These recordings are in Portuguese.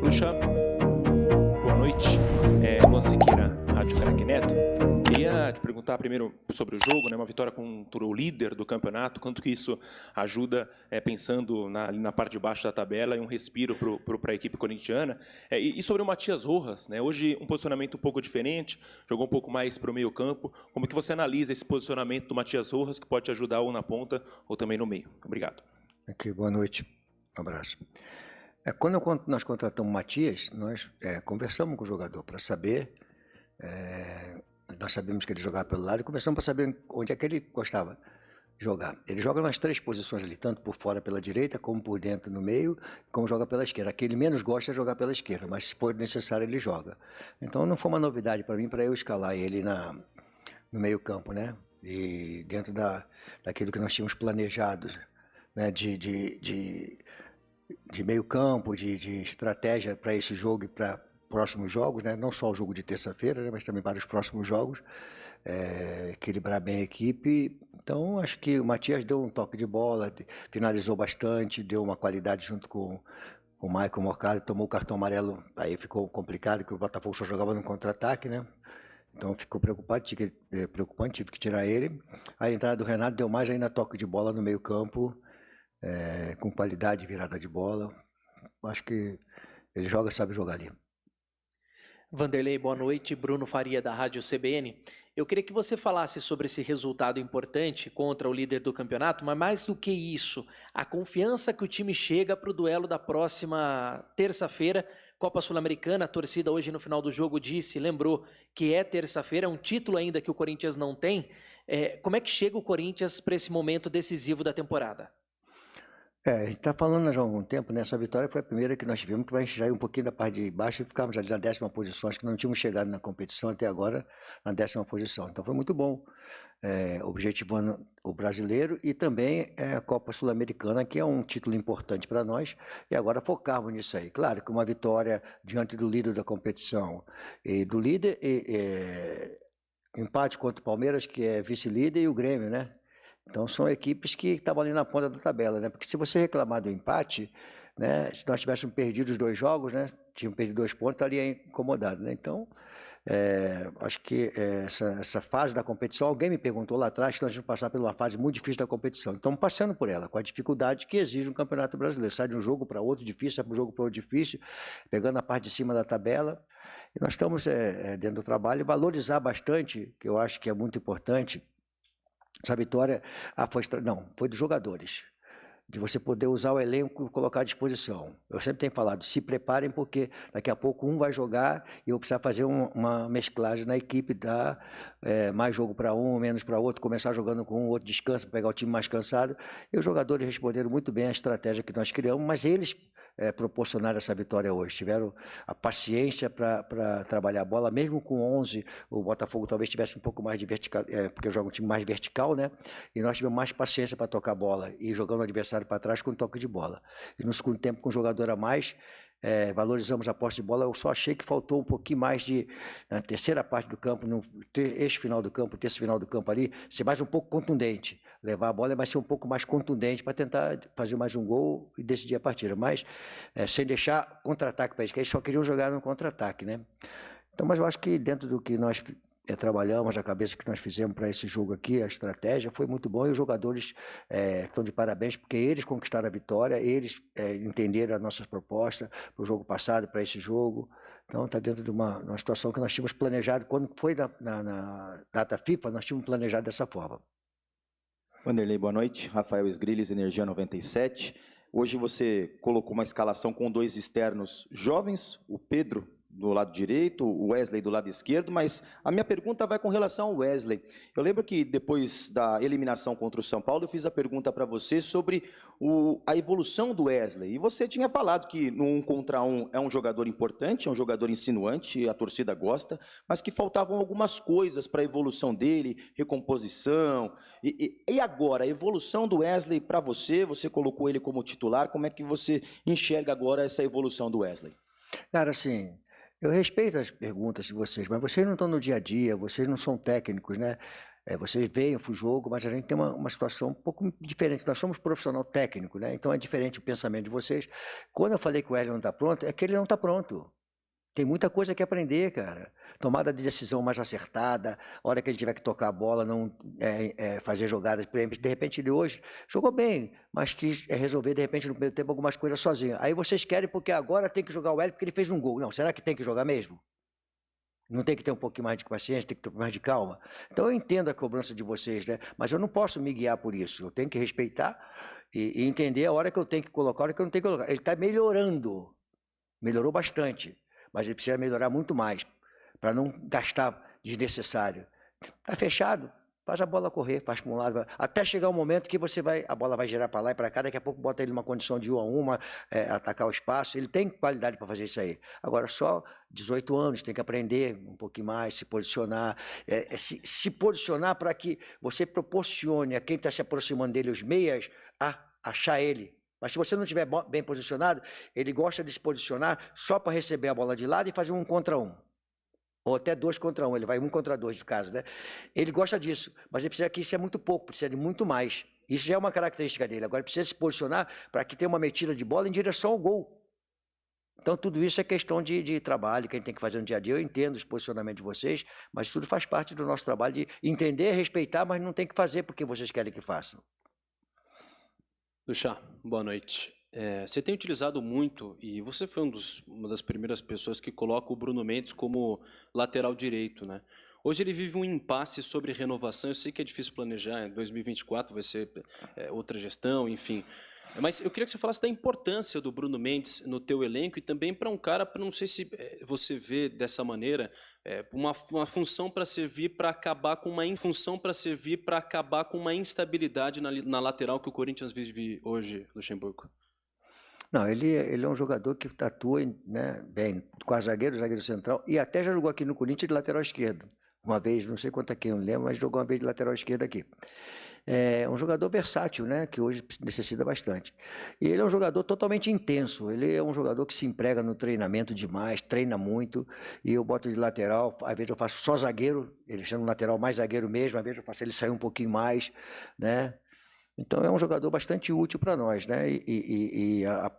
Bruxa, boa noite. Luan Siqueira, Rádio Craque Neto. Queria te perguntar primeiro sobre o jogo, né? Uma vitória contra o líder do campeonato, quanto que isso ajuda, pensando na parte de baixo da tabela, e um respiro para a equipe corintiana. E sobre o Matias Rojas, né? Hoje um posicionamento um pouco diferente, jogou um pouco mais para o meio campo. Como que você analisa esse posicionamento do Matias Rojas, que pode te ajudar ou na ponta ou também no meio? Obrigado. Aqui, boa noite, um abraço. Quando nós contratamos o Matias, nós conversamos com o jogador para saber, nós sabemos que ele jogava pelo lado e conversamos para saber onde é que ele gostava de jogar. Ele joga nas três posições ali, tanto por fora pela direita, como por dentro no meio, como joga pela esquerda. Aquele menos gosta é jogar pela esquerda, mas se for necessário ele joga. Então não foi uma novidade para mim, para eu escalar ele no meio campo, né? E dentro daquilo que nós tínhamos planejado, né, de meio campo, de estratégia para esse jogo e para próximos jogos, né? Não só o jogo de terça-feira, né, mas também para os próximos jogos, equilibrar bem a equipe. Então, acho que o Matias deu um toque de bola, finalizou bastante, deu uma qualidade junto com o Michael Morcado, tomou o cartão amarelo, aí ficou complicado, que o Botafogo só jogava no contra-ataque, né? Então ficou preocupante, tive que tirar ele. A entrada do Renato deu mais ainda toque de bola no meio campo, com qualidade de virada de bola. Acho que ele sabe jogar ali. Vanderlei, boa noite. Bruno Faria, da Rádio CBN. Eu queria que você falasse sobre esse resultado importante contra o líder do campeonato, mas mais do que isso, a confiança que o time chega para o duelo da próxima terça-feira, Copa Sul-Americana. A torcida hoje no final do jogo lembrou que é terça-feira, é um título ainda que o Corinthians não tem. Como é que chega o Corinthians para esse momento decisivo da temporada? A gente está falando já há algum tempo, né? Essa vitória foi a primeira que nós tivemos, que vai já ir um pouquinho da parte de baixo e ficamos ali na 10ª posição. Acho que não tínhamos chegado na competição até agora na 10ª posição. Então foi muito bom, objetivando o brasileiro e também a Copa Sul-Americana, que é um título importante para nós, e agora focarmos nisso aí. Claro que uma vitória diante do líder da competição e do líder, empate contra o Palmeiras, que é vice-líder, e o Grêmio, né? Então são equipes que estavam ali na ponta da tabela, né? Porque se você reclamar do empate, né? Se nós tivéssemos perdido os 2 jogos, né? Tínhamos perdido 2 pontos, estaria incomodado, né? Então, acho que essa fase da competição, alguém me perguntou lá atrás que nós vamos passar por uma fase muito difícil da competição. Estamos passando por ela, com a dificuldade que exige um campeonato brasileiro. Sai de um jogo para outro difícil, sai de um jogo para outro difícil, pegando a parte de cima da tabela. E nós estamos dentro do trabalho, valorizar bastante, que eu acho que é muito importante. Essa vitória foi dos jogadores, de você poder usar o elenco e colocar à disposição. Eu sempre tenho falado, se preparem, porque daqui a pouco um vai jogar e eu vou precisar fazer uma mesclagem na equipe, dar mais jogo para um, menos para outro, começar jogando com um, outro descansa, pegar o time mais cansado. E os jogadores responderam muito bem à estratégia que nós criamos, mas eles proporcionaram essa vitória hoje, tiveram a paciência para trabalhar a bola, mesmo com 11, o Botafogo talvez tivesse um pouco mais de vertical, porque joga um time mais vertical, né? E nós tivemos mais paciência para tocar a bola e jogando o adversário para trás com toque de bola. E no segundo tempo, com um jogador a mais, valorizamos a posse de bola. Eu só achei que faltou um pouquinho mais na terceira parte do campo, no eixo final do campo, terço final do campo ali, ser mais um pouco contundente. Levar a bola, mas ser um pouco mais contundente para tentar fazer mais um gol e decidir a partida. Mas sem deixar contra-ataque para eles, que eles só queriam jogar no contra-ataque, né? Então, mas eu acho que dentro do que nós trabalhamos, a cabeça que nós fizemos para esse jogo aqui, a estratégia foi muito bom, e os jogadores estão de parabéns, porque eles conquistaram a vitória, eles entenderam as nossas propostas para o jogo passado, para esse jogo. Então está dentro de uma situação que nós tínhamos planejado, quando foi na data FIFA, nós tínhamos planejado dessa forma. Vanderlei, boa noite. Rafael Esgrilles, Energia 97. Hoje você colocou uma escalação com 2 externos jovens, o Pedro do lado direito, o Wesley do lado esquerdo, mas a minha pergunta vai com relação ao Wesley. Eu lembro que depois da eliminação contra o São Paulo, eu fiz a pergunta para você sobre a evolução do Wesley, e você tinha falado que no 1 contra 1 é um jogador importante, é um jogador insinuante, a torcida gosta, mas que faltavam algumas coisas para a evolução dele, recomposição, e agora, a evolução do Wesley para você colocou ele como titular, como é que você enxerga agora essa evolução do Wesley? Cara, assim, eu respeito as perguntas de vocês, mas vocês não estão no dia a dia, vocês não são técnicos, né? Vocês veem o jogo, mas a gente tem uma situação um pouco diferente. Nós somos profissional técnico, né? Então é diferente o pensamento de vocês. Quando eu falei que o Hélio não está pronto, é que ele não está pronto. Tem muita coisa que aprender, cara. Tomada de decisão mais acertada, a hora que ele tiver que tocar a bola, não fazer jogadas. De repente ele hoje jogou bem, mas quis resolver, de repente, no primeiro tempo, algumas coisas sozinho. Aí vocês querem porque agora tem que jogar o Hélio porque ele fez um gol. Não, será que tem que jogar mesmo? Não tem que ter um pouquinho mais de paciência, tem que ter um pouco mais de calma? Então eu entendo a cobrança de vocês, né? Mas eu não posso me guiar por isso. Eu tenho que respeitar e entender a hora que eu tenho que colocar, a hora que eu não tenho que colocar. Ele está melhorando, melhorou bastante, mas ele precisa melhorar muito mais, para não gastar desnecessário. Está fechado, faz a bola correr, faz para um lado, até chegar o momento que a bola vai girar para lá e para cá, daqui a pouco bota ele numa condição de 1 a 1, atacar o espaço, ele tem qualidade para fazer isso aí. Agora, só 18 anos, tem que aprender um pouquinho mais, se posicionar, se posicionar para que você proporcione a quem está se aproximando dele, os meias, a achar ele. Mas se você não estiver bem posicionado, ele gosta de se posicionar só para receber a bola de lado e fazer 1 contra 1. Ou até 2 contra 1, ele vai 1 contra 2 de casa, né? Ele gosta disso, mas ele precisa que isso é muito pouco, precisa de muito mais. Isso já é uma característica dele. Agora ele precisa se posicionar para que tenha uma metida de bola em direção ao gol. Então tudo isso é questão de trabalho, que a gente tem que fazer no dia a dia. Eu entendo os posicionamentos de vocês, mas tudo faz parte do nosso trabalho de entender, respeitar, mas não tem que fazer porque vocês querem que façam. Duchamp, boa noite. Você tem utilizado muito, e você foi uma das primeiras pessoas que coloca o Bruno Mendes como lateral direito, né? Hoje ele vive um impasse sobre renovação. Eu sei que é difícil planejar, em 2024 vai ser outra gestão, enfim. Mas eu queria que você falasse da importância do Bruno Mendes no teu elenco e também para um cara, não sei se você vê dessa maneira, uma função para servir para acabar com uma instabilidade na lateral que o Corinthians vive hoje, Luxemburgo. Não, ele é um jogador que atua, né, bem, com zagueiro central, e até já jogou aqui no Corinthians de lateral esquerdo. Uma vez, não sei quanto aqui, eu não lembro, mas jogou uma vez de lateral esquerdo aqui. É um jogador versátil, né, que hoje necessita bastante. E ele é um jogador totalmente intenso, ele é um jogador que se emprega no treinamento demais, treina muito, e eu boto de lateral, às vezes eu faço só zagueiro, ele chama o lateral mais zagueiro mesmo, às vezes eu faço ele sair um pouquinho mais, né. Então é um jogador bastante útil para nós, né?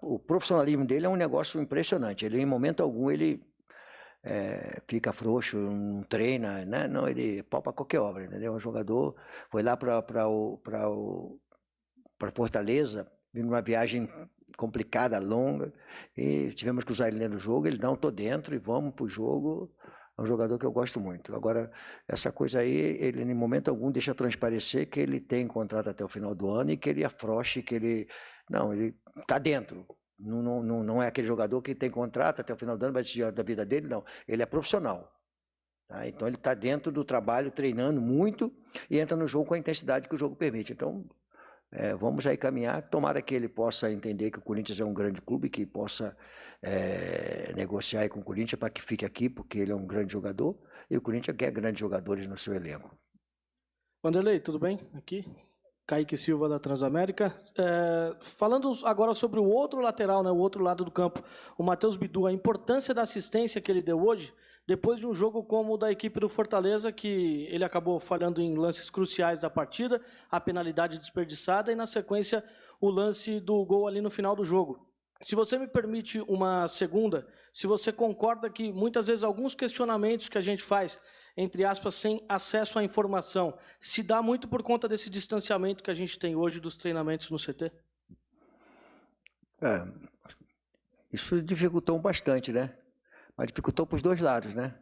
O profissionalismo dele é um negócio impressionante. Ele, em momento algum, ele fica frouxo, não treina, né? Não, ele palpa qualquer obra, entendeu? É um jogador, foi lá para Fortaleza, vindo numa viagem complicada, longa, e tivemos que usar ele dentro do jogo. Ele não, estou dentro e vamos para o jogo. É um jogador que eu gosto muito. Agora, essa coisa aí, ele em momento algum deixa transparecer que ele tem contrato até o final do ano e que ele afrouxe, que ele... Não, ele está dentro. Não é aquele jogador que tem contrato até o final do ano, vai decidir da vida dele, não. Ele é profissional. Tá? Então, ele está dentro do trabalho, treinando muito e entra no jogo com a intensidade que o jogo permite. Então, vamos aí caminhar. Tomara que ele possa entender que o Corinthians é um grande clube, que possa negociar aí com o Corinthians para que fique aqui, porque ele é um grande jogador, e o Corinthians quer grandes jogadores no seu elenco. Vanderlei, tudo bem? Aqui, Kaique Silva da Transamérica. Falando agora sobre o outro lateral, né, o outro lado do campo, o Matheus Bidu, a importância da assistência que ele deu hoje, depois de um jogo como o da equipe do Fortaleza, que ele acabou falhando em lances cruciais da partida, a penalidade desperdiçada e, na sequência, o lance do gol ali no final do jogo. Se você me permite uma segunda, se você concorda que muitas vezes alguns questionamentos que a gente faz, entre aspas, sem acesso à informação, se dá muito por conta desse distanciamento que a gente tem hoje dos treinamentos no CT? Isso dificultou bastante, né? Mas dificultou para os dois lados, né?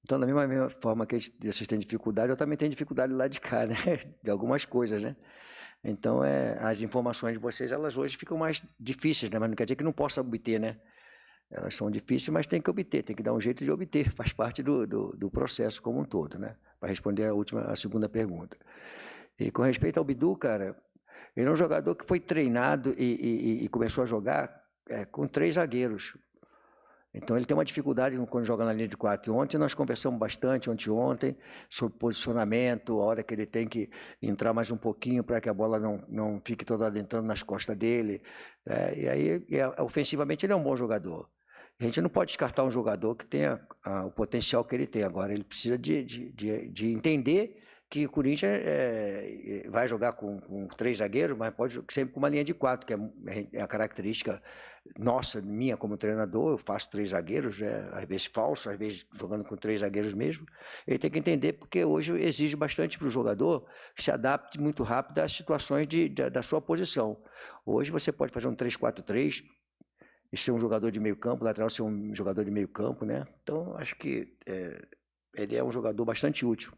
Então, da mesma forma que vocês têm dificuldade, eu também tenho dificuldade lá de cá, né? De algumas coisas, né? Então, as informações de vocês, elas hoje ficam mais difíceis, né? Mas não quer dizer que não possa obter, né? Elas são difíceis, mas tem que obter, tem que dar um jeito de obter, faz parte do processo como um todo, né? Para responder a segunda pergunta. E com respeito ao Bidu, cara, ele é um jogador que foi treinado e começou a jogar com 3 zagueiros. Então ele tem uma dificuldade quando joga na linha de 4. E ontem nós conversamos bastante, ontem, sobre posicionamento, a hora que ele tem que entrar mais um pouquinho para que a bola não fique toda entrando nas costas dele. E aí, ofensivamente, ele é um bom jogador. A gente não pode descartar um jogador que tenha o potencial que ele tem. Agora, ele precisa de entender que o Corinthians vai jogar com 3 zagueiros, mas pode sempre com uma linha de 4, que é a característica nossa, minha como treinador. Eu faço 3 zagueiros, né? Às vezes falso, às vezes jogando com 3 zagueiros mesmo. Ele tem que entender, porque hoje exige bastante para o jogador que se adapte muito rápido às situações da sua posição. Hoje você pode fazer um 3-4-3, e ser um jogador de meio campo, lateral ser um jogador de meio campo, né? Então, acho que ele é um jogador bastante útil.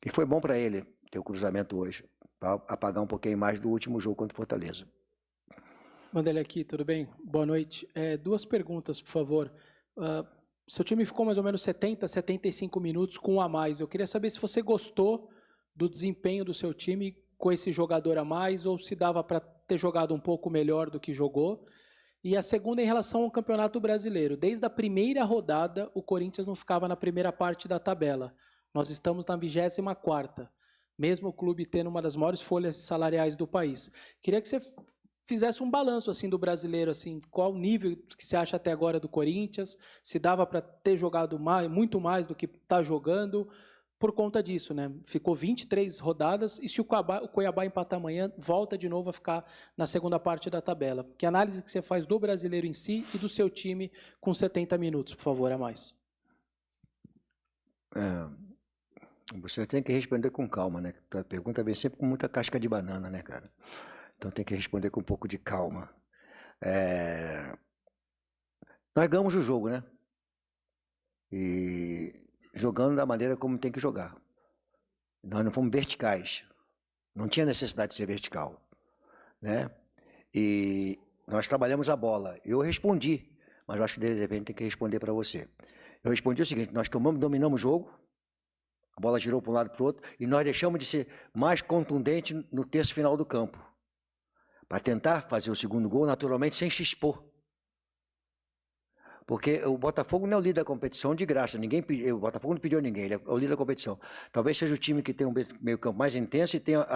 E foi bom para ele ter o cruzamento hoje, para apagar um pouquinho mais do último jogo contra o Fortaleza. Vanderlei aqui, tudo bem? Boa noite. 2 perguntas, por favor. Seu time ficou mais ou menos 70, 75 minutos com um a mais. Eu queria saber se você gostou do desempenho do seu time com esse jogador a mais, ou se dava para ter jogado um pouco melhor do que jogou. E a segunda, em relação ao Campeonato Brasileiro. Desde a primeira rodada, o Corinthians não ficava na primeira parte da tabela. Nós estamos na 24ª, mesmo o clube tendo uma das maiores folhas salariais do país. Queria que você fizesse um balanço assim do brasileiro, assim, qual o nível que você acha até agora do Corinthians, se dava para ter jogado muito mais do que está jogando, por conta disso, né? Ficou 23 rodadas, e se o Cuiabá empatar amanhã, volta de novo a ficar na segunda parte da tabela. Que análise que você faz do brasileiro em si e do seu time com 70 minutos, por favor, a mais? Você tem que responder com calma, né? A pergunta vem sempre com muita casca de banana, né, cara? Então tem que responder com um pouco de calma. Nós ganhamos o jogo, né? E jogando da maneira como tem que jogar. Nós não fomos verticais. Não tinha necessidade de ser vertical, né? E nós trabalhamos a bola. Eu respondi, mas eu acho que de repente tem que responder para você. Eu respondi o seguinte: nós dominamos o jogo, a bola girou para um lado e para o outro, e nós deixamos de ser mais contundente no terço final do campo, para tentar fazer o segundo gol, naturalmente, sem se expor. Porque o Botafogo não é o líder da competição de graça. O Botafogo não pediu a ninguém, ele é o líder da competição. Talvez seja o time que tem um meio campo mais intenso e tenha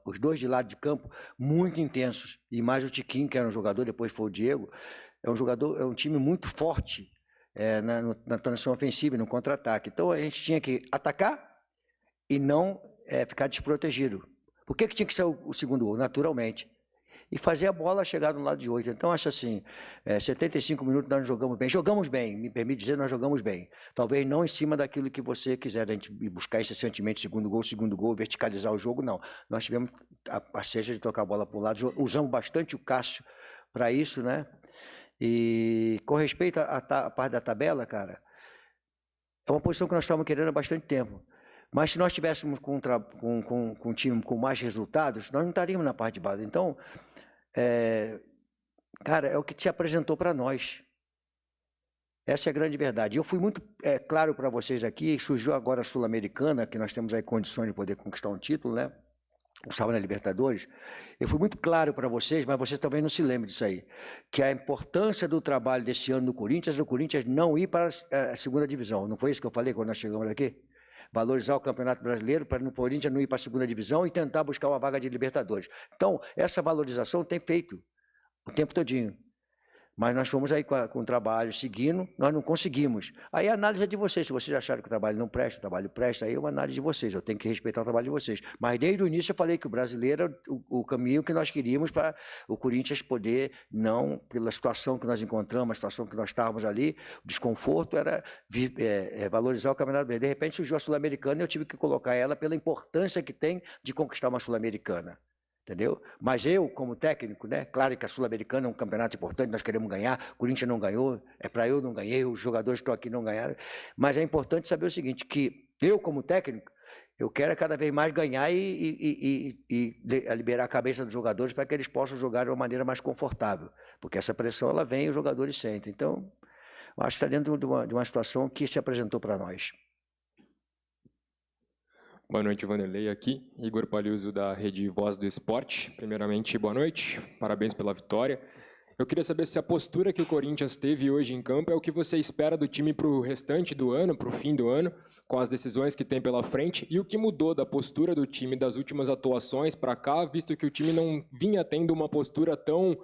os 2 de lado de campo muito intensos. E mais o Tiquinho, que era um jogador, depois foi o Diego. É um time muito forte na transição ofensiva e no contra-ataque. Então a gente tinha que atacar e não ficar desprotegido. Por que tinha que ser o segundo gol? Naturalmente. E fazer a bola chegar no lado de 8. Então, acho assim, 75 minutos nós jogamos bem. Jogamos bem, me permite dizer, nós jogamos bem. Talvez não em cima daquilo que você quiser, a gente buscar esse sentimento, segundo gol, verticalizar o jogo, não. Nós tivemos a seja de tocar a bola para o lado, usamos bastante o Cássio para isso, né? E com respeito à parte da tabela, cara, é uma posição que nós estávamos querendo há bastante tempo. Mas se nós tivéssemos com um time com mais resultados, nós não estaríamos na parte de baixo. Então, cara, é o que se apresentou para nós. Essa é a grande verdade. Eu fui muito claro para vocês aqui, surgiu agora a Sul-Americana, que nós temos aí condições de poder conquistar um título, né? O sábado na Libertadores. Eu fui muito claro para vocês, mas vocês talvez não se lembrem disso aí, que a importância do trabalho desse ano do Corinthians não ir para a segunda divisão. Não foi isso que eu falei quando nós chegamos aqui? Valorizar o Campeonato Brasileiro para o Corinthians não ir para a segunda divisão e tentar buscar uma vaga de Libertadores. Então, essa valorização tem feito o tempo todinho. Mas nós fomos aí com o trabalho seguindo, nós não conseguimos. Aí a análise é de vocês. Se vocês acharam que o trabalho não presta, o trabalho presta, aí é uma análise de vocês. Eu tenho que respeitar o trabalho de vocês. Mas desde o início eu falei que o brasileiro era o caminho que nós queríamos para o Corinthians poder, não pela situação que nós encontramos, a situação que nós estávamos ali, o desconforto era valorizar o Campeonato Brasileiro. De repente surgiu a Sul-Americana e eu tive que colocar ela pela importância que tem de conquistar uma Sul-Americana. Entendeu? Mas eu, como técnico, né? Claro que a Sul-Americana é um campeonato importante, nós queremos ganhar, o Corinthians não ganhou, para eu não ganhei, os jogadores que estão aqui não ganharam, mas é importante saber o seguinte, que eu, como técnico, eu quero cada vez mais ganhar e liberar a cabeça dos jogadores para que eles possam jogar de uma maneira mais confortável, porque essa pressão ela vem e os jogadores sentem. Então, eu acho que está dentro de uma situação que se apresentou para nós. Boa noite, Vanderlei aqui, Igor Paliuso da Rede Voz do Esporte. Primeiramente, boa noite, parabéns pela vitória. Eu queria saber se a postura que o Corinthians teve hoje em campo é o que você espera do time para o restante do ano, para o fim do ano, com as decisões que tem pela frente, e o que mudou da postura do time das últimas atuações para cá, visto que o time não vinha tendo uma postura tão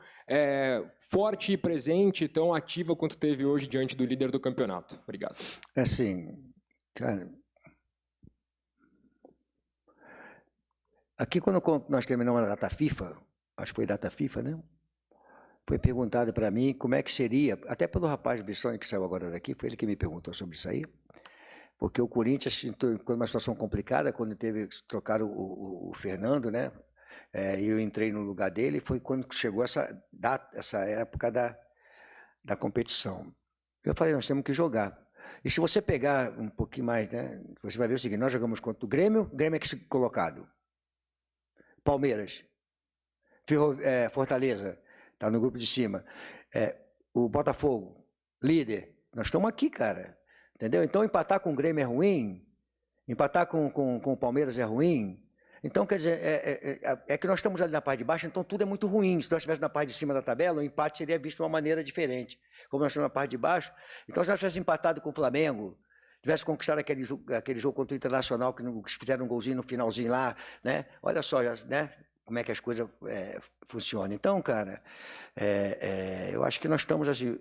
forte e presente, tão ativa quanto teve hoje diante do líder do campeonato. Obrigado. Assim, cara, Aqui, quando nós terminamos a data FIFA, acho que foi data FIFA, né? Foi perguntado para mim como é que seria, até pelo rapaz Bissoni que saiu agora daqui, foi ele que me perguntou sobre isso aí, porque o Corinthians entrou uma situação complicada, quando trocaram o Fernando, né? E eu entrei no lugar dele, foi quando chegou essa época da competição. Eu falei, nós temos que jogar. E se você pegar um pouquinho mais, né? Você vai ver o seguinte, nós jogamos contra o Grêmio é que colocado. Palmeiras, Fortaleza, está no grupo de cima. O Botafogo, líder. Nós estamos aqui, cara. Entendeu? Então, empatar com o Grêmio é ruim, empatar com o Palmeiras é ruim. Então, quer dizer, é que nós estamos ali na parte de baixo, então tudo é muito ruim. Se nós estivéssemos na parte de cima da tabela, o empate seria visto de uma maneira diferente. Como nós estamos na parte de baixo, então se nós tivéssemos empatado com o Flamengo, tivesse conquistado aquele jogo contra o Internacional, que fizeram um golzinho no finalzinho lá, né? Olha só, né? Como é que as coisas funcionam. Então, cara, eu acho que nós estamos assim...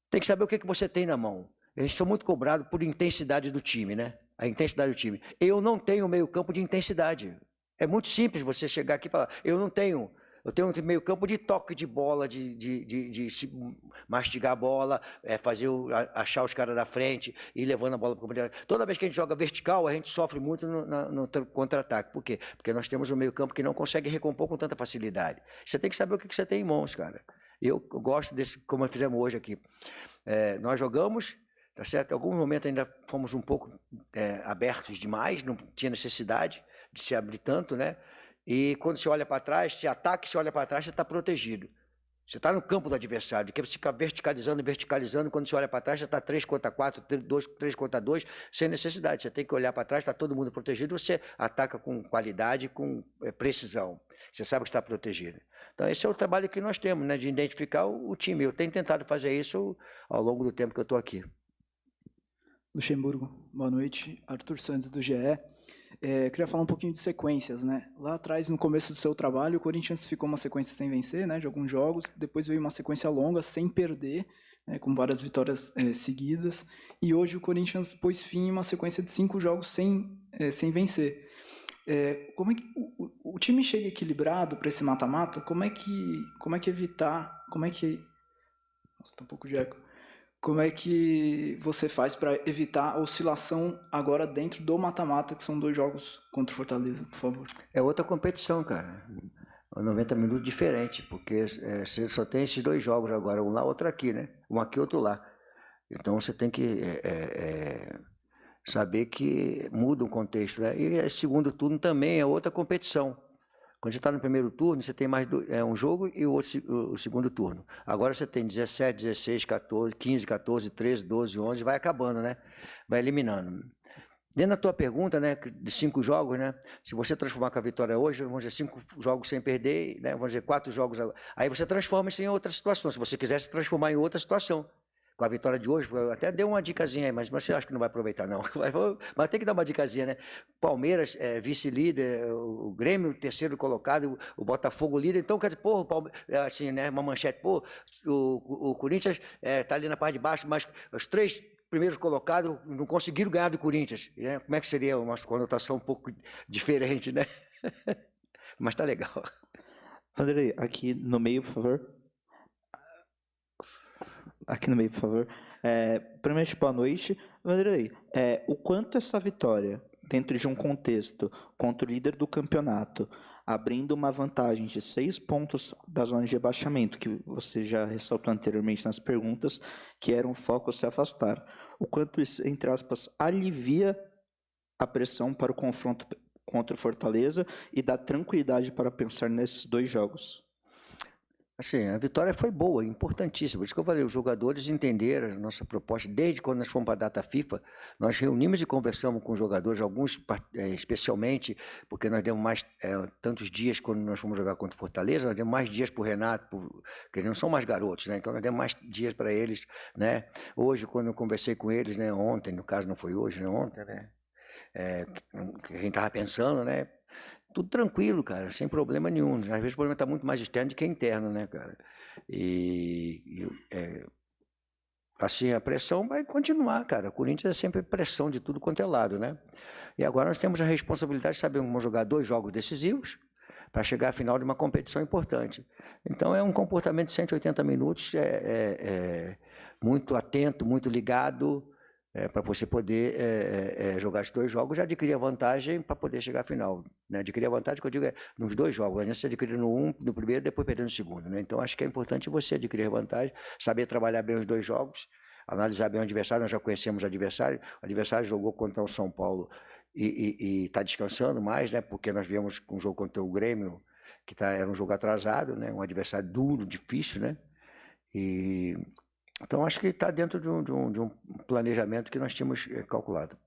tem que saber o que você tem na mão. Eu sou muito cobrado por intensidade do time, né? A intensidade do time. Eu não tenho meio campo de intensidade. É muito simples você chegar aqui e falar, eu tenho um meio campo de toque de bola, de mastigar a bola, achar os caras da frente, ir levando a bola para o campo. Toda vez que a gente joga vertical, a gente sofre muito no contra-ataque. Por quê? Porque nós temos um meio campo que não consegue recompor com tanta facilidade. Você tem que saber o que você tem em mãos, cara. Eu gosto desse, como nós fizemos hoje aqui. Nós jogamos... Tá certo? Em algum momento ainda fomos um pouco abertos demais, não tinha necessidade de se abrir tanto, né? E quando você olha para trás, se ataca e se olha para trás, você está protegido. Você está no campo do adversário, que você fica verticalizando, quando você olha para trás, você está 3 contra 4, 3 contra 2, sem necessidade. Você tem que olhar para trás, está todo mundo protegido, você ataca com qualidade, com precisão. Você sabe que está protegido. Então, esse é o trabalho que nós temos, né? De identificar o time. Eu tenho tentado fazer isso ao longo do tempo que eu estou aqui. Luxemburgo, boa noite. Arthur Santos, do GE. Eu queria falar um pouquinho de sequências, né? Lá atrás, no começo do seu trabalho, o Corinthians ficou uma sequência sem vencer, né, de alguns jogos, depois veio uma sequência longa, sem perder, né, com várias vitórias seguidas, e hoje o Corinthians pôs fim em uma sequência de 5 jogos sem vencer. Como é que o time chega equilibrado para esse mata-mata? Como é que evitar... Nossa, tá um pouco de eco. Como é que você faz para evitar a oscilação agora dentro do mata-mata, que são 2 jogos contra o Fortaleza, por favor? É outra competição, cara. 90 minutos diferente, porque você só tem esses 2 jogos agora, um lá, outro aqui, né? Um aqui, outro lá. Então você tem que saber que muda o contexto, né? E o segundo turno também é outra competição. Quando você está no primeiro turno, você tem mais um jogo e o segundo turno. Agora você tem 17, 16, 14, 15, 14, 13, 12, 11, vai acabando, né? Vai eliminando. Dentro da tua pergunta, né, de 5 jogos, né? Se você transformar com a vitória hoje, vamos dizer 5 jogos sem perder, né? Vamos dizer 4 jogos. Aí você transforma isso em outra situação. Se você quiser se transformar em outra situação. Com a vitória de hoje, eu até dei uma dicasinha aí, mas você acha que não vai aproveitar, não. Mas tem que dar uma dicasinha, né? Palmeiras, vice-líder, o Grêmio, terceiro colocado, o Botafogo, líder. Então, quer dizer, assim, né? Uma manchete, o Corinthians está ali na parte de baixo, mas os 3 primeiros colocados não conseguiram ganhar do Corinthians. Né? Como é que seria uma conotação um pouco diferente, né? Mas tá legal. Vanderlei, aqui no meio, por favor. Aqui no meio, por favor. Primeiramente, boa noite. Vanderlei, o quanto essa vitória, dentro de um contexto contra o líder do campeonato, abrindo uma vantagem de 6 pontos da zona de rebaixamento, que você já ressaltou anteriormente nas perguntas, que era um foco se afastar, o quanto isso, entre aspas, alivia a pressão para o confronto contra o Fortaleza e dá tranquilidade para pensar nesses 2 jogos? Assim, a vitória foi boa, importantíssima. Por isso que eu falei, os jogadores entenderam a nossa proposta. Desde quando nós fomos para a data FIFA, nós reunimos e conversamos com os jogadores, alguns especialmente, porque nós demos mais tantos dias quando nós fomos jogar contra o Fortaleza, nós demos mais dias para o Renato, porque eles não são mais garotos, né? Então nós demos mais dias para eles, né? Hoje, quando eu conversei com eles, né? Ontem, no caso não foi hoje, né? Ontem, né? Que a gente estava pensando, né? Tudo tranquilo, cara, sem problema nenhum. Às vezes o problema está muito mais externo do que interno, né, cara? Assim, a pressão vai continuar, cara. O Corinthians é sempre pressão de tudo quanto é lado, né? E agora nós temos a responsabilidade de saber como jogar 2 jogos decisivos para chegar à final de uma competição importante. Então, é um comportamento de 180 minutos, muito atento, muito ligado, para você poder jogar esses 2 jogos, já adquirir a vantagem para poder chegar à final. Né? Adquirir a vantagem, que eu digo, nos 2 jogos, antes você adquirir no primeiro, depois perder no segundo. Né? Então, acho que é importante você adquirir a vantagem, saber trabalhar bem os 2 jogos, analisar bem o adversário. Nós já conhecemos o adversário jogou contra o São Paulo e está descansando mais, né? Porque nós viemos um jogo contra o Grêmio, que era um jogo atrasado, né? Um adversário duro, difícil, né? Então, acho que está dentro de um planejamento que nós tínhamos calculado.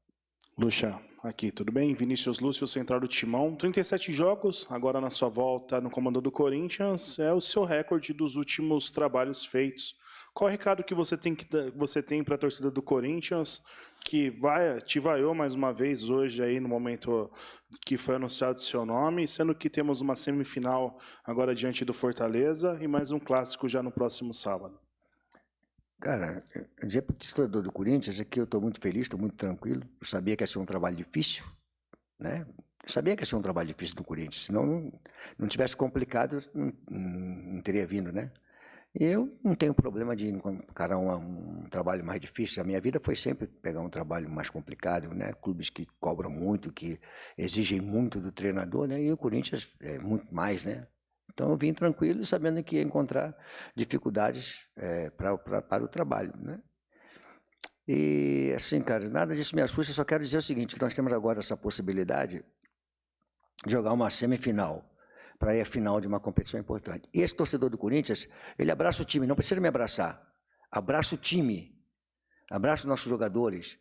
Lucha, aqui, tudo bem? Vinícius Lúcio, central do Timão. 37 jogos, agora na sua volta no comando do Corinthians, é o seu recorde dos últimos trabalhos feitos. Qual o recado que você tem para a torcida do Corinthians, que te vaiou mais uma vez hoje, aí no momento que foi anunciado seu nome, sendo que temos uma semifinal agora diante do Fortaleza e mais um clássico já no próximo sábado? Cara, dizer para o torcedor do Corinthians é que eu estou muito feliz, estou muito tranquilo. Eu sabia que ia ser um trabalho difícil, né? Eu sabia que ia ser um trabalho difícil do Corinthians, senão não tivesse complicado, não teria vindo, né? E eu não tenho problema de encarar um trabalho mais difícil. A minha vida foi sempre pegar um trabalho mais complicado, né? Clubes que cobram muito, que exigem muito do treinador, né? E o Corinthians é muito mais, né? Então eu vim tranquilo e sabendo que ia encontrar dificuldades para o trabalho, né? E assim, cara, nada disso me assusta. Eu só quero dizer o seguinte, que nós temos agora essa possibilidade de jogar uma semifinal para ir à final de uma competição importante. E esse torcedor do Corinthians, ele abraça o time, não precisa me abraçar. Abraça o time, abraça os nossos jogadores,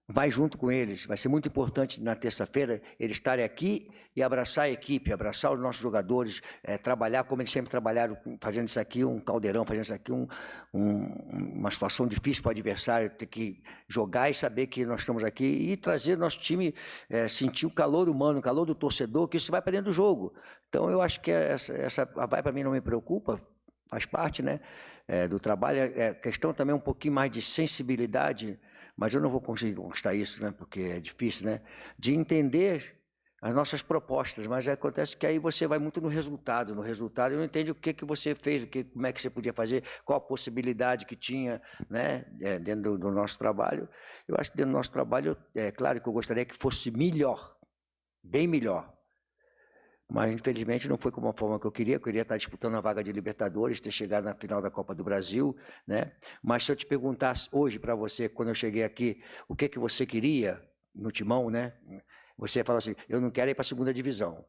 vai junto com eles. Vai ser muito importante na terça-feira eles estarem aqui e abraçar a equipe, abraçar os nossos jogadores, trabalhar como eles sempre trabalharam, fazendo isso aqui um caldeirão, fazendo isso aqui uma situação difícil para o adversário, ter que jogar e saber que nós estamos aqui e trazer nosso time, sentir o calor humano, o calor do torcedor, que isso vai para dentro do jogo. Então, eu acho que essa vai para mim não me preocupa, faz parte, né, do trabalho. É questão também um pouquinho mais de sensibilidade, mas eu não vou conseguir conquistar isso, né, porque é difícil, né, de entender as nossas propostas, mas acontece que aí você vai muito no resultado eu não entendo o que você fez, como é que você podia fazer, qual a possibilidade que tinha, né, dentro do nosso trabalho. Eu acho que dentro do nosso trabalho, é claro que eu gostaria que fosse melhor, bem melhor, mas infelizmente não foi como a forma que eu queria estar disputando a vaga de Libertadores, ter chegado na final da Copa do Brasil, né? Mas se eu te perguntasse hoje para você, quando eu cheguei aqui, o que você queria no Timão, né? Você ia falar assim, eu não quero ir para a segunda divisão.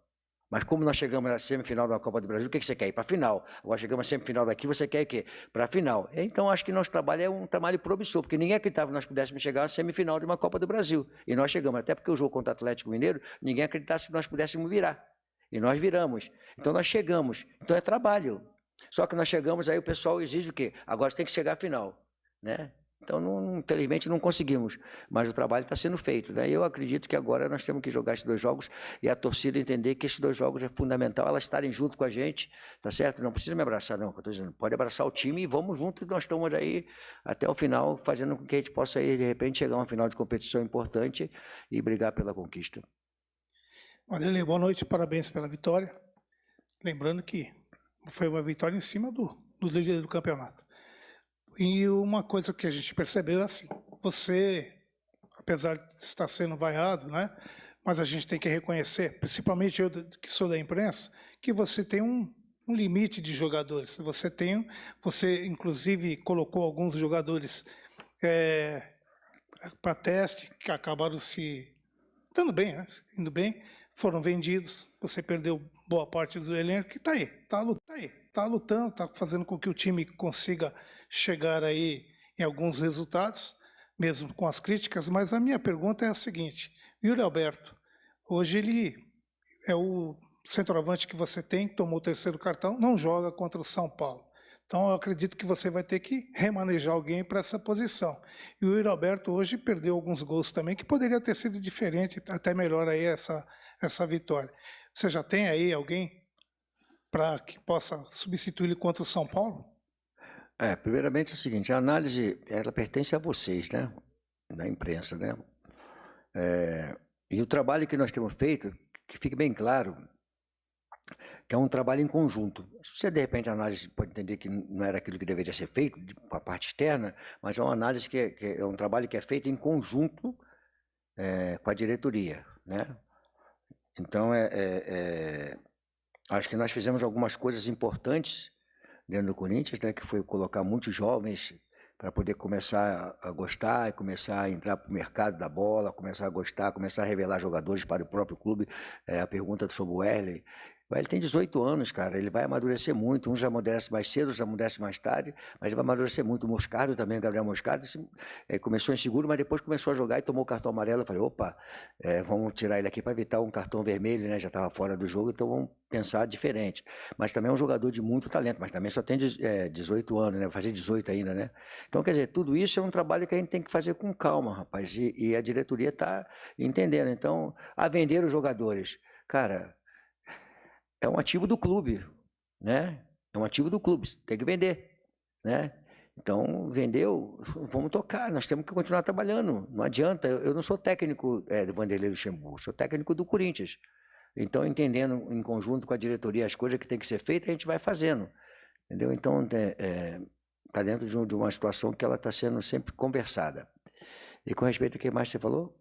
Mas como nós chegamos na semifinal da Copa do Brasil, o que você quer? Ir para a final. Agora chegamos na semifinal daqui, você quer ir o quê? Para a final. Então acho que nosso trabalho é um trabalho promissor, porque ninguém acreditava que nós pudéssemos chegar à semifinal de uma Copa do Brasil. E nós chegamos, até porque o jogo contra o Atlético Mineiro, ninguém acreditasse que nós pudéssemos virar. E nós viramos. Então nós chegamos. Então é trabalho. Só que nós chegamos, aí o pessoal exige o quê? Agora tem que chegar à final, né? Então, infelizmente, não conseguimos, mas o trabalho está sendo feito, né? Eu acredito que agora nós temos que jogar esses 2 jogos e a torcida entender que esses 2 jogos é fundamental, elas estarem junto com a gente, tá certo? Não precisa me abraçar, não, que eu estou dizendo. Pode abraçar o time e vamos juntos, nós estamos aí até o final, fazendo com que a gente possa aí, de repente, chegar a uma final de competição importante e brigar pela conquista. Vanderlei, boa noite, parabéns pela vitória. Lembrando que foi uma vitória em cima do líder do campeonato. E uma coisa que a gente percebeu é assim, você, apesar de estar sendo vaiado, né, mas a gente tem que reconhecer, principalmente eu que sou da imprensa, que você tem um limite de jogadores. Você inclusive colocou alguns jogadores para teste, que acabaram se dando bem, né, indo bem, foram vendidos, você perdeu boa parte do elenco, que está aí, está lutando, está fazendo com que o time consiga chegar aí em alguns resultados, mesmo com as críticas, mas a minha pergunta é a seguinte, Yuri Alberto, hoje ele é o centroavante que você tem, tomou o 3º cartão, não joga contra o São Paulo. Então eu acredito que você vai ter que remanejar alguém para essa posição. E o Yuri Alberto hoje perdeu alguns gols também, que poderia ter sido diferente, até melhor aí essa vitória. Você já tem aí alguém para que possa substituir ele contra o São Paulo? Primeiramente é o seguinte, a análise, ela pertence a vocês, né, da imprensa, né? E o trabalho que nós temos feito, que fique bem claro, que é um trabalho em conjunto. Você, de repente, a análise pode entender que não era aquilo que deveria ser feito, com a parte externa, mas é uma análise que é um trabalho que é feito em conjunto com a diretoria, né? Então, acho que nós fizemos algumas coisas importantes dentro do Corinthians, né, que foi colocar muitos jovens para poder começar a gostar e começar a entrar para o mercado da bola, começar a gostar, começar a revelar jogadores para o próprio clube. A pergunta sobre o Wesley. Ele tem 18 anos, cara, ele vai amadurecer muito. Um já amadurece mais cedo, outro já amadurece mais tarde, mas ele vai amadurecer muito. O Moscardo também, o Gabriel Moscardo, começou inseguro, mas depois começou a jogar e tomou o cartão amarelo. Eu falei, opa, vamos tirar ele aqui para evitar um cartão vermelho, né? Já estava fora do jogo, então vamos pensar diferente. Mas também é um jogador de muito talento, mas também só tem 18 anos, né? Vai fazer 18 ainda, né? Então, quer dizer, tudo isso é um trabalho que a gente tem que fazer com calma, rapaz, e a diretoria está entendendo. Então, a vender os jogadores, cara, é um ativo do clube, né? É um ativo do clube, tem que vender, né? Então, vendeu, vamos tocar, nós temos que continuar trabalhando, não adianta. Eu não sou técnico do Vanderlei Luxemburgo, sou técnico do Corinthians. Então, entendendo em conjunto com a diretoria as coisas que tem que ser feitas, a gente vai fazendo, entendeu? Então, está dentro de uma situação que ela está sendo sempre conversada. E com respeito ao que mais você falou?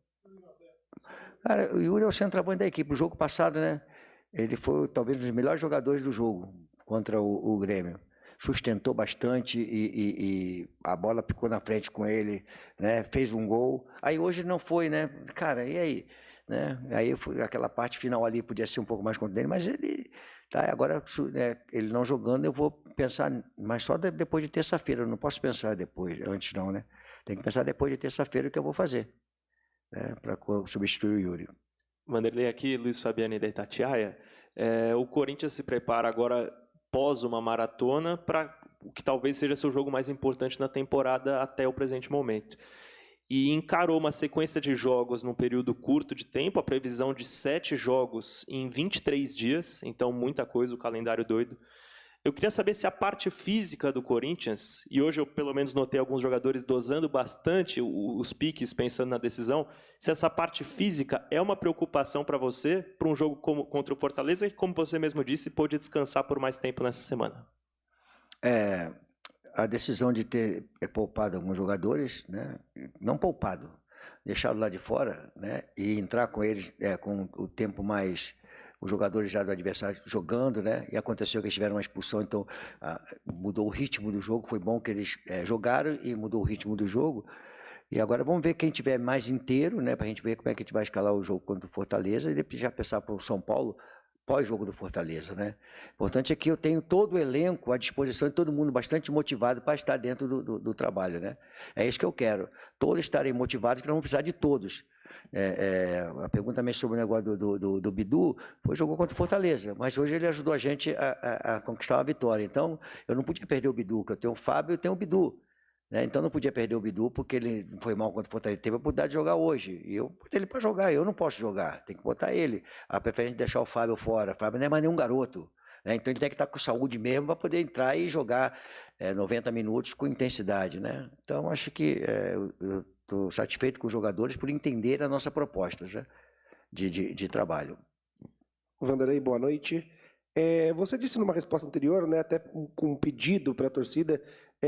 Cara, o Yuri é o centroavante da equipe. O jogo passado, né? Ele foi talvez um dos melhores jogadores do jogo contra o Grêmio. Sustentou bastante e a bola ficou na frente com ele, né? Fez um gol. Aí hoje não foi, né? Cara, e aí? Né? Aí aquela parte final ali podia ser um pouco mais contra ele, mas ele tá agora, ele não jogando, eu vou pensar, mas só depois de terça-feira. Eu não posso pensar depois, antes não, né? Tem que pensar depois de terça-feira o que eu vou fazer, né? Para substituir o Yuri. Vanderlei aqui, Luiz Fabiani da Itatiaia. O Corinthians se prepara agora pós uma maratona para o que talvez seja seu jogo mais importante na temporada até o presente momento. E encarou uma sequência de jogos num período curto de tempo, a previsão de 7 jogos em 23 dias, então muita coisa, o calendário doido. Eu queria saber se a parte física do Corinthians, e hoje eu pelo menos notei alguns jogadores dosando bastante os piques, pensando na decisão, se essa parte física é uma preocupação para você, para um jogo contra o Fortaleza, que, como você mesmo disse, pôde descansar por mais tempo nessa semana. A decisão de ter poupado alguns jogadores, né? Não poupado, deixado lá de fora, né? E entrar com eles com o tempo mais... Os jogadores já do adversário jogando, né? E aconteceu que eles tiveram uma expulsão, então mudou o ritmo do jogo. Foi bom que eles jogaram e mudou o ritmo do jogo. E agora vamos ver quem tiver mais inteiro, né? Para a gente ver como é que a gente vai escalar o jogo contra o Fortaleza e depois já pensar para o São Paulo pós-jogo do Fortaleza, né? O importante é que eu tenho todo o elenco à disposição e todo mundo bastante motivado para estar dentro do trabalho, né? É isso que eu quero. Todos estarem motivados, que nós vamos precisar de todos. A pergunta também sobre o negócio do Bidu, jogou contra o Fortaleza, mas hoje ele ajudou a gente a conquistar uma vitória. Então, eu não podia perder o Bidu, porque eu tenho o Fábio e eu tenho o Bidu. Né? Então, não podia perder o Bidu, porque ele foi mal contra o Fortaleza. Ele teve a oportunidade de jogar hoje, e eu botei ele para jogar, eu não posso jogar, tem que botar ele. A preferência de deixar o Fábio fora. O Fábio não é mais nenhum garoto. Né? Então, ele tem que estar com saúde mesmo para poder entrar e jogar 90 minutos com intensidade. Né? Então, acho que eu estou satisfeito com os jogadores por entender a nossa proposta, né, de trabalho. Vanderlei, boa noite. Você disse numa resposta anterior, né, até com um pedido para a torcida,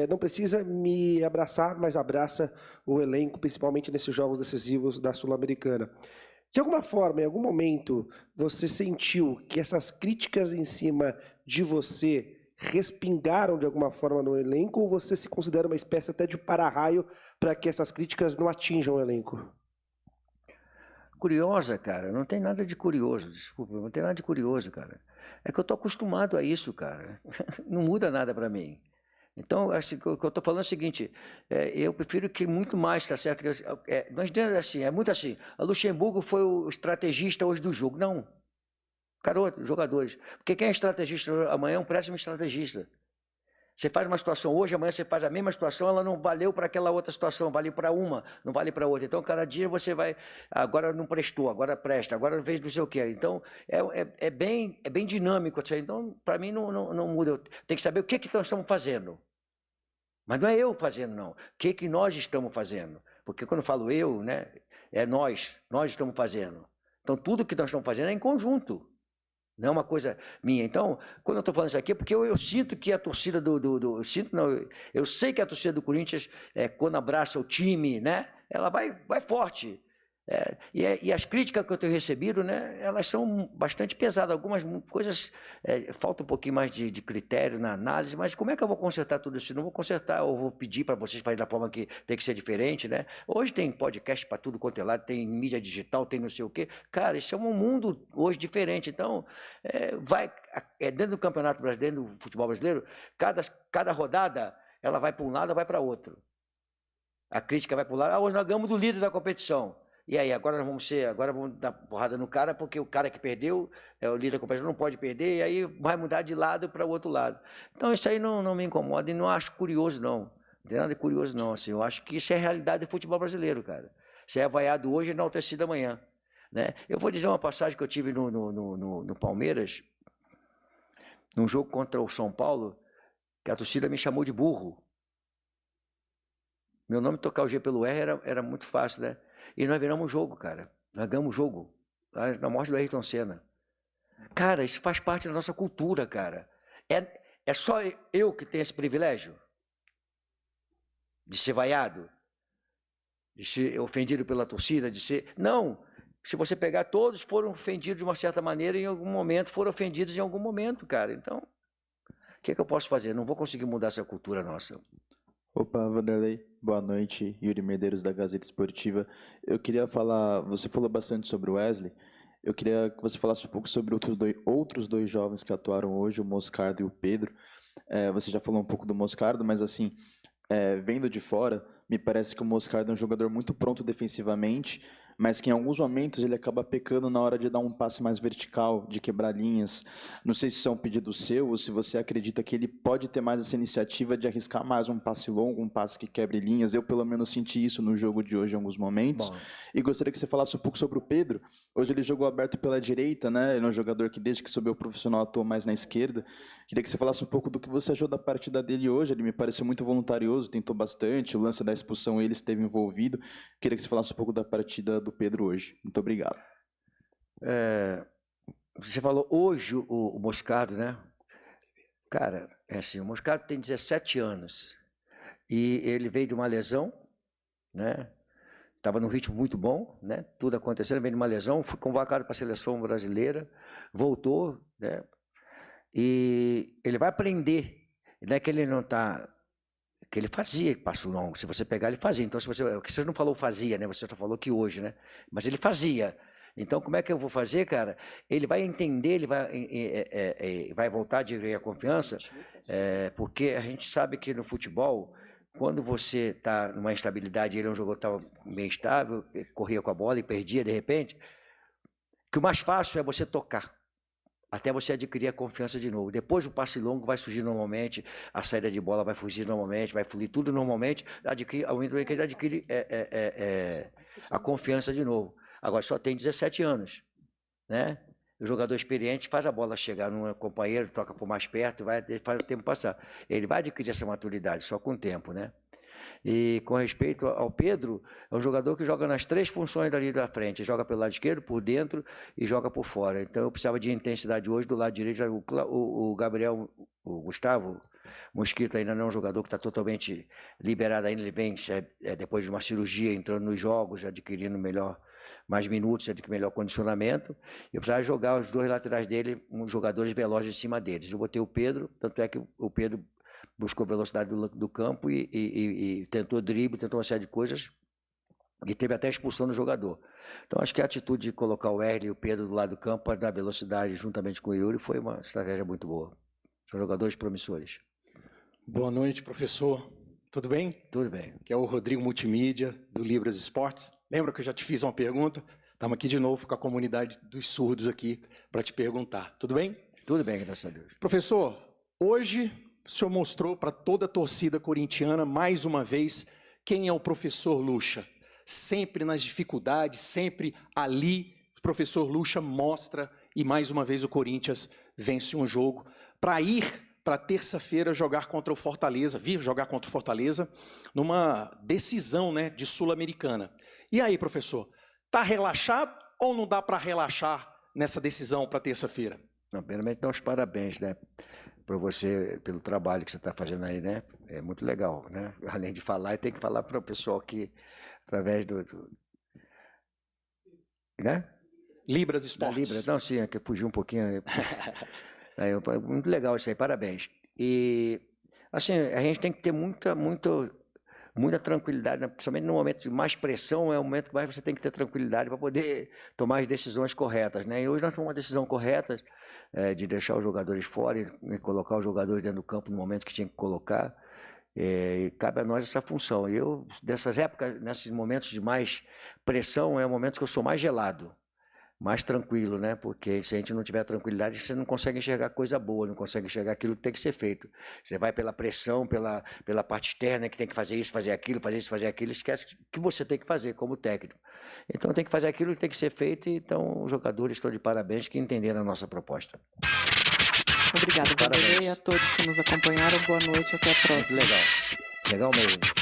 não precisa me abraçar, mas abraça o elenco, principalmente nesses jogos decisivos da Sul-Americana. De alguma forma, em algum momento, você sentiu que essas críticas em cima de você respingaram de alguma forma no elenco, ou você se considera uma espécie até de para-raio para que essas críticas não atinjam o elenco? Curiosa, cara, não tem nada de curioso, desculpa, não tem nada de curioso, cara. É que eu estou acostumado a isso, cara. Não muda nada para mim. Então, assim, o que eu estou falando é o seguinte, eu prefiro que muito mais, tá certo? Nós dizemos assim, é muito assim, a Luxemburgo foi o estrategista hoje do jogo. Não. Garoto, jogadores. Porque quem é estrategista amanhã é um péssimo estrategista. Você faz uma situação hoje, amanhã você faz a mesma situação, ela não valeu para aquela outra situação, valeu para uma, não vale para outra. Então, cada dia você vai, agora não prestou, agora presta, agora fez não sei o quê. Então, é bem dinâmico. Então, para mim, não muda. Eu tenho que saber o que nós estamos fazendo. Mas não é eu fazendo, não. O que nós estamos fazendo? Porque quando eu falo eu, né, é nós estamos fazendo. Então, tudo que nós estamos fazendo é em conjunto. Não é uma coisa minha. Então, quando eu estou falando isso aqui, é porque eu sinto que a torcida eu sei que a torcida do Corinthians, quando abraça o time, né, ela vai forte. E as críticas que eu tenho recebido, né, elas são bastante pesadas. Algumas coisas, falta um pouquinho mais de critério na análise, mas como é que eu vou consertar tudo isso? Não vou consertar, eu vou pedir para vocês fazerem da forma que tem que ser diferente, né? Hoje tem podcast para tudo quanto é lado, tem mídia digital, tem não sei o quê. Cara, isso é um mundo hoje diferente. Então, dentro do Campeonato Brasileiro, dentro do futebol brasileiro, cada rodada, ela vai para um lado, vai para outro. A crítica vai para um lado, hoje nós ganhamos do líder da competição. E aí, agora vamos dar porrada no cara, porque o cara que perdeu, o líder da competição, não pode perder, e aí vai mudar de lado para o outro lado. Então, isso aí não me incomoda e não acho curioso, não. Não tem nada de curioso, não. Assim, eu acho que isso é a realidade do futebol brasileiro, cara. Você é vaiado hoje e enaltecido amanhã. Né? Eu vou dizer uma passagem que eu tive no Palmeiras, num jogo contra o São Paulo, que a torcida me chamou de burro. Meu nome tocar o G pelo R era muito fácil, né? E nós viramos o jogo, cara. Nós ganhamos o jogo. Na morte do Ayrton Senna. Cara, isso faz parte da nossa cultura, cara. É só eu que tenho esse privilégio? De ser vaiado? De ser ofendido pela torcida? Não. Se você pegar, todos foram ofendidos de uma certa maneira em algum momento, foram ofendidos em algum momento, cara. Então, o que eu posso fazer? Não vou conseguir mudar essa cultura nossa. Opa, Vanderlei, boa noite, Yuri Medeiros da Gazeta Esportiva. Eu queria falar, você falou bastante sobre o Wesley, eu queria que você falasse um pouco sobre outros dois jovens que atuaram hoje, o Moscardo e o Pedro. Você já falou um pouco do Moscardo, mas assim, vendo de fora, me parece que o Moscardo é um jogador muito pronto defensivamente, mas que em alguns momentos ele acaba pecando na hora de dar um passe mais vertical, de quebrar linhas. Não sei se isso é um pedido seu ou se você acredita que ele pode ter mais essa iniciativa de arriscar mais um passe longo, um passe que quebre linhas. Eu, pelo menos, senti isso no jogo de hoje em alguns momentos. Bom. E gostaria que você falasse um pouco sobre o Pedro. Hoje ele jogou aberto pela direita, né? Ele é um jogador que, desde que subiu o profissional, atuou mais na esquerda. Queria que você falasse um pouco do que você achou da partida dele hoje. Ele me pareceu muito voluntarioso, tentou bastante. O lance da expulsão ele esteve envolvido. Queria que você falasse um pouco da partida do Pedro hoje. Muito obrigado. Você falou hoje o Moscardo, né? Cara, assim, o Moscardo tem 17 anos e ele veio de uma lesão, né? Estava num ritmo muito bom, né? Tudo acontecendo, veio de uma lesão, foi convocado para a seleção brasileira, voltou, né? E ele vai aprender, não é que ele não está... que ele fazia passo longo, se você pegar ele fazia, então se você não falou fazia, né, você só falou que hoje, né, mas ele fazia, então como é que eu vou fazer, cara? Ele vai entender, ele vai voltar a adquirir a confiança, porque a gente sabe que no futebol, quando você está numa instabilidade, ele é um jogador que estava bem estável, corria com a bola e perdia de repente, que o mais fácil é você tocar, até você adquirir a confiança de novo. Depois o passe longo vai surgir normalmente, a saída de bola vai fugir normalmente, vai fluir tudo normalmente, ao momento que ele adquire a confiança de novo. Agora, só tem 17 anos, né? O jogador experiente faz a bola chegar num companheiro, toca por mais perto, faz o tempo passar. Ele vai adquirir essa maturidade, só com o tempo, né? E com respeito ao Pedro, é um jogador que joga nas três funções dali da frente. Joga pelo lado esquerdo, por dentro e joga por fora. Então eu precisava de intensidade hoje do lado direito. O Gabriel, o Gustavo Mosquito ainda não é um jogador que está totalmente liberado ainda. Ele vem depois de uma cirurgia, entrando nos jogos, adquirindo mais minutos, adquirindo melhor condicionamento. Eu precisava jogar os dois laterais dele, jogadores velozes em cima deles. Eu botei o Pedro, tanto é que o Pedro buscou velocidade do campo e tentou drible, tentou uma série de coisas e teve até a expulsão do jogador. Então, acho que a atitude de colocar o Erle e o Pedro do lado do campo para dar velocidade juntamente com o Yuri foi uma estratégia muito boa. São jogadores promissores. Boa noite, professor. Tudo bem? Tudo bem. Aqui é o Rodrigo Multimídia, do Libras Esportes. Lembra que eu já te fiz uma pergunta? Estamos aqui de novo com a comunidade dos surdos aqui para te perguntar. Tudo bem? Tudo bem, graças a Deus. Professor, hoje o senhor mostrou para toda a torcida corintiana, mais uma vez, quem é o professor Lucha. Sempre nas dificuldades, sempre ali, o professor Lucha mostra e mais uma vez o Corinthians vence um jogo para ir para terça-feira jogar contra o Fortaleza, vir jogar contra o Fortaleza numa decisão, né, de Sul-Americana. E aí, professor, está relaxado ou não dá para relaxar nessa decisão para terça-feira? Não, primeiramente, dar os parabéns, né, para você, pelo trabalho que você está fazendo aí, né? É muito legal, né? Além de falar, tem que falar para o pessoal que, através né? Libras Esportes. Libras, não, sim, é que fugiu um pouquinho. Muito legal isso aí, parabéns. E, assim, a gente tem que ter muita tranquilidade, né? Principalmente no momento de mais pressão, é o momento que mais você tem que ter tranquilidade para poder tomar as decisões corretas, né? E hoje nós tomamos uma decisão correta de deixar os jogadores fora e colocar os jogadores dentro do campo no momento que tinha que colocar. E cabe a nós essa função. E eu, dessas épocas, nesses momentos de mais pressão, é o momento que eu sou mais gelado, mais tranquilo, né? Porque se a gente não tiver tranquilidade, você não consegue enxergar coisa boa, não consegue enxergar aquilo que tem que ser feito. Você vai pela pressão, pela parte externa, que tem que fazer isso, fazer aquilo, fazer isso, fazer aquilo, esquece o que você tem que fazer como técnico. Então tem que fazer aquilo que tem que ser feito, e então os jogadores estão de parabéns que entenderam a nossa proposta. Obrigado, Vanderlei, e a todos que nos acompanharam. Boa noite, até a próxima. Muito legal. Legal mesmo.